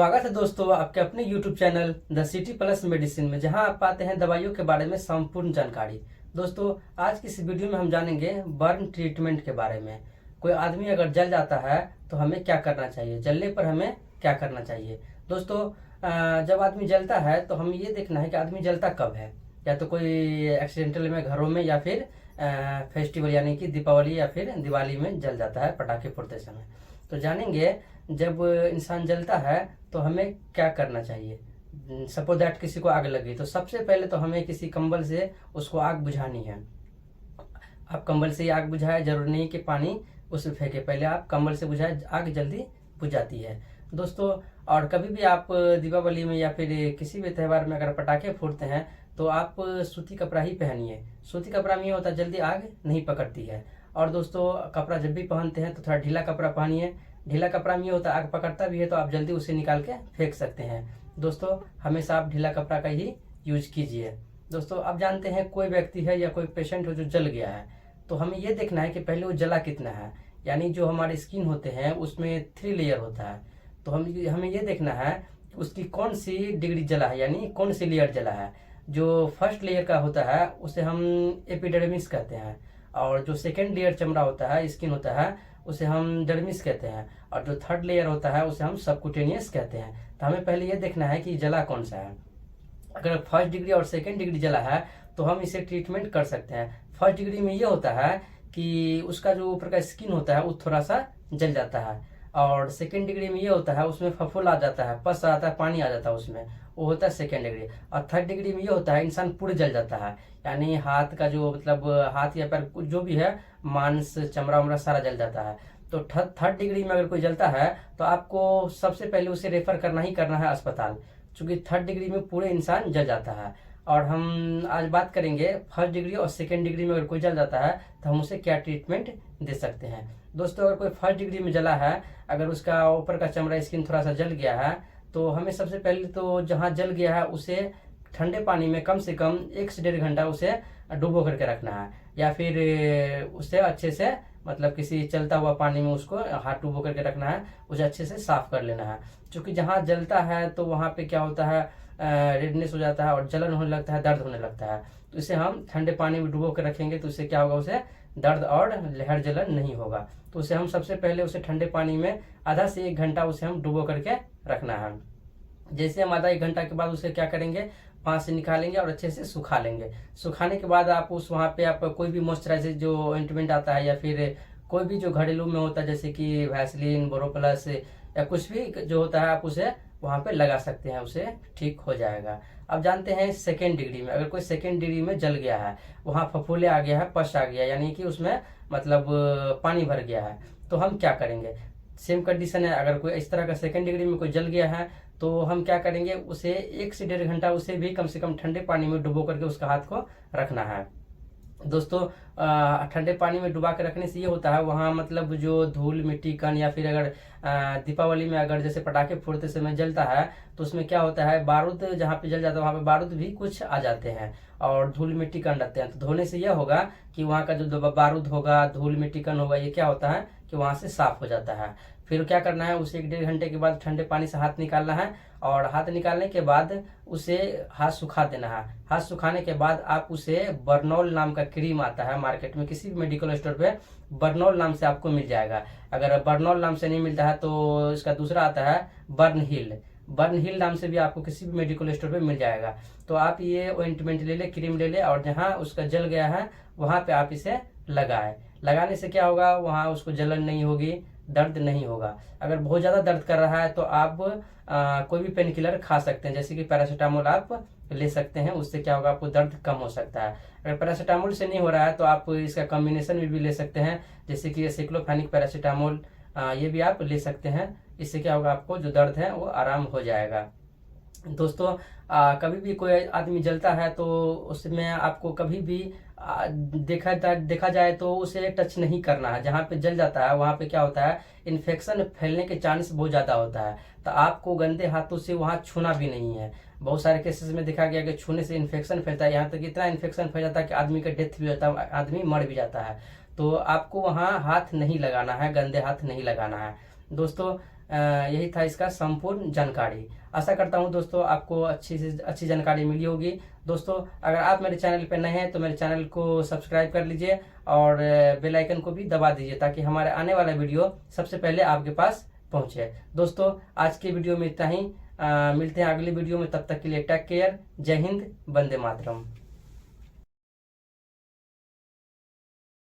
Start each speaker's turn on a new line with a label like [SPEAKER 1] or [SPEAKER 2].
[SPEAKER 1] स्वागत है दोस्तों आपके अपने YouTube channel the city plus medicine में, जहां आप पाते हैं दवाइयों के बारे में संपूर्ण जानकारी। दोस्तों आज की इस वीडियो में हम जानेंगे बर्न ट्रीटमेंट के बारे में। कोई आदमी अगर जल जाता है तो हमें क्या करना चाहिए, जलने पर हमें क्या करना चाहिए। दोस्तों जब आदमी जलता है तो हमें ये देखना है कि आदमी जलता कब है, या तो कोई एक्सीडेंटल में घरों में, या फिर फेस्टिवल यानी कि दीपावली या फिर दिवाली में जल जाता है पटाखे फोड़ते समय। तो जानेंगे जब इंसान जलता है तो हमें क्या करना चाहिए। सपोज दैट किसी को आग लगी तो सबसे पहले तो हमें किसी कंबल से उसको आग बुझानी है। आप कंबल से ही आग बुझाए, जरूरी नहीं कि पानी उसमें फेंके, पहले आप कंबल से बुझाए, आग जल्दी बुझ जाती है दोस्तों। और कभी भी आप दीपावली में या फिर किसी भी त्यौहार में अगर पटाखे फोड़ते हैं तो आप सूती कपड़ा ही पहनिए। सूती कपड़ा में ये होता है जल्दी आग नहीं पकड़ती है। और दोस्तों कपड़ा जब भी पहनते हैं तो थोड़ा ढीला कपड़ा पहनिए। ढीला कपड़ा में ये होता है आग पकड़ता भी है तो आप जल्दी उसे निकाल के फेंक सकते हैं। दोस्तों हमेशा आप ढीला कपड़ा का ही यूज कीजिए। दोस्तों अब जानते हैं कोई व्यक्ति है या कोई पेशेंट हो जो जल गया है तो हमें ये देखना है कि पहले वो जला कितना है। यानी जो हमारे स्किन होते हैं उसमें 3 लेयर होता है, तो हमें ये देखना है उसकी कौन सी डिग्री जला है, यानी कौन सी लेयर जला है। जो फर्स्ट लेयर का होता है उसे हम एपिडर्मिस कहते हैं, और जो सेकेंड लेयर चमड़ा होता है, स्किन होता है, उसे हम डर्मिस कहते हैं, और जो थर्ड लेयर होता है उसे हम सबक्यूटेनियस कहते हैं। तो हमें पहले ये देखना है कि जला कौन सा है। अगर फर्स्ट डिग्री और सेकेंड डिग्री जला है तो हम इसे ट्रीटमेंट कर सकते हैं। फर्स्ट डिग्री में ये होता है कि उसका जो ऊपर का स्किन होता है वो थोड़ा सा जल जाता है, और सेकेंड डिग्री में ये होता है उसमें फफूल आ जाता है, पस आता है, पानी आ जाता है उसमें, वो होता है सेकेंड डिग्री। और थर्ड डिग्री में ये होता है इंसान पूरे जल जाता है, यानी हाथ का जो मतलब हाथ या पैर जो भी है, मांस चमड़ा उमड़ा सारा जल जाता है। तो थर्ड डिग्री में अगर कोई जलता है तो आपको सबसे पहले उसे रेफर करना ही करना है अस्पताल, क्योंकि थर्ड डिग्री में पूरे इंसान जल जाता है। और हम आज बात करेंगे फर्स्ट डिग्री और सेकेंड डिग्री में अगर कोई जल जाता है तो हम उसे क्या ट्रीटमेंट दे सकते हैं। दोस्तों अगर कोई फर्स्ट डिग्री में जला है, अगर उसका ऊपर का चमड़ा स्किन थोड़ा सा जल गया है तो हमें सबसे पहले तो जहाँ जल गया है उसे ठंडे पानी में कम से कम 1 से 1.5 घंटा उसे डुबो करके रखना है, या फिर उसे अच्छे से मतलब किसी चलता हुआ पानी में उसको हाथ डुबो करके रखना है, उसे अच्छे से साफ कर लेना है। क्योंकि जहाँ जलता है तो वहाँ पे क्या होता है, रेडनेस हो जाता है और जलन होने लगता है, दर्द होने लगता है। तो इसे हम ठंडे पानी में डुबो कर रखेंगे तो उससे क्या होगा, उसे दर्द और लहर जलन नहीं होगा। तो उसे हम सबसे पहले उसे ठंडे पानी में आधा से 1 घंटा उसे हम डुबो करके रखना है। जैसे हम आधा 1 घंटा के बाद उसे क्या करेंगे, पानी से निकालेंगे और अच्छे से सुखा लेंगे। सुखाने के बाद आप उस वहाँ पे आप कोई भी मॉइस्चराइजर जो ऑइंटमेंट आता है या फिर कोई भी जो घरेलू में होता है जैसे कि वैसलीन, बोरोप्लस या कुछ भी जो होता है आप उसे वहाँ पे लगा सकते हैं, उसे ठीक हो जाएगा। अब जानते हैं सेकेंड डिग्री में, अगर कोई सेकेंड डिग्री में जल गया है, वहाँ फफूले आ गया है, पस आ गया, यानी कि उसमें मतलब पानी भर गया है, तो हम क्या करेंगे। सेम कंडीशन है, अगर कोई इस तरह का सेकेंड डिग्री में कोई जल गया है तो हम क्या करेंगे, उसे 1 से 1.5 घंटा उसे भी कम से कम ठंडे पानी में डुबो करके उसका हाथ को रखना है। दोस्तों ठंडे पानी में डुबा के रखने से ये होता है वहाँ मतलब जो धूल मिट्टी कण, या फिर अगर दीपावली में अगर जैसे पटाखे फोड़ते समय जलता है तो उसमें क्या होता है, बारूद जहाँ पे जल जाता है वहाँ पे बारूद भी कुछ आ जाते हैं और धूल मिट्टी कण रहते हैं। तो धोने से यह होगा कि वहाँ का जो बारूद होगा, धूल मिट्टी कण होगा, ये क्या होता है कि वहाँ से साफ हो जाता है। फिर क्या करना है, उसे 1-1.5 घंटे के बाद ठंडे पानी से हाथ निकालना है, और हाथ निकालने के बाद उसे हाथ सुखा देना है। हाथ सुखाने के बाद आप उसे बर्नॉल नाम का क्रीम आता है मार्केट में, किसी भी मेडिकल स्टोर पे बर्नॉल नाम से आपको मिल जाएगा। अगर बर्नॉल नाम से नहीं मिलता है तो इसका दूसरा आता है बर्न हिल। बर्न हिल नाम से भी आपको किसी भी मेडिकल स्टोर पे मिल जाएगा। तो आप ये ऑइंटमेंट ले ले, क्रीम ले ले, और जहाँ उसका जल गया है वहां पे आप इसे लगाए। लगाने से क्या होगा, वहाँ उसको जलन नहीं होगी, दर्द नहीं होगा। अगर बहुत ज्यादा दर्द कर रहा है तो आप कोई भी पेन किलर खा सकते हैं, जैसे कि पैरासीटामोल आप ले सकते हैं, उससे क्या होगा, आपको दर्द कम हो सकता है। अगर पैरासीटामोल से नहीं हो रहा है तो आप इसका कॉम्बिनेशन में भी ले सकते हैं, जैसे कि साइक्लोफेनिक पैरासीटामोल, ये भी आप ले सकते हैं। इससे क्या होगा, आपको जो दर्द है वो आराम हो जाएगा। दोस्तों कभी भी कोई आदमी जलता है तो उसमें आपको कभी भी देखा जाए तो उसे टच नहीं करना है। जहाँ पे जल जाता है वहाँ पे क्या होता है, इन्फेक्शन फैलने के चांस बहुत ज्यादा होता है, तो आपको गंदे हाथों से वहाँ छूना भी नहीं है। बहुत सारे केसेस में देखा गया कि छूने से इन्फेक्शन फैलता है, यहाँ तक इतना इन्फेक्शन फैल जाता है कि आदमी का डेथ भी होता है, आदमी मर भी जाता है। तो आपको वहाँ हाथ नहीं लगाना है, गंदे हाथ नहीं लगाना है। दोस्तों यही था इसका संपूर्ण जानकारी। आशा करता हूँ दोस्तों आपको अच्छी से अच्छी जानकारी मिली होगी। दोस्तों अगर आप मेरे चैनल पर नए हैं तो मेरे चैनल को सब्सक्राइब कर लीजिए और बेल आइकन को भी दबा दीजिए ताकि हमारे आने वाला वीडियो सबसे पहले आपके पास पहुंचे। दोस्तों आज की वीडियो में इतना ही। मिलते हैं अगली वीडियो में, तब तक के लिए टेक केयर। जय हिंद, वंदे मातरम।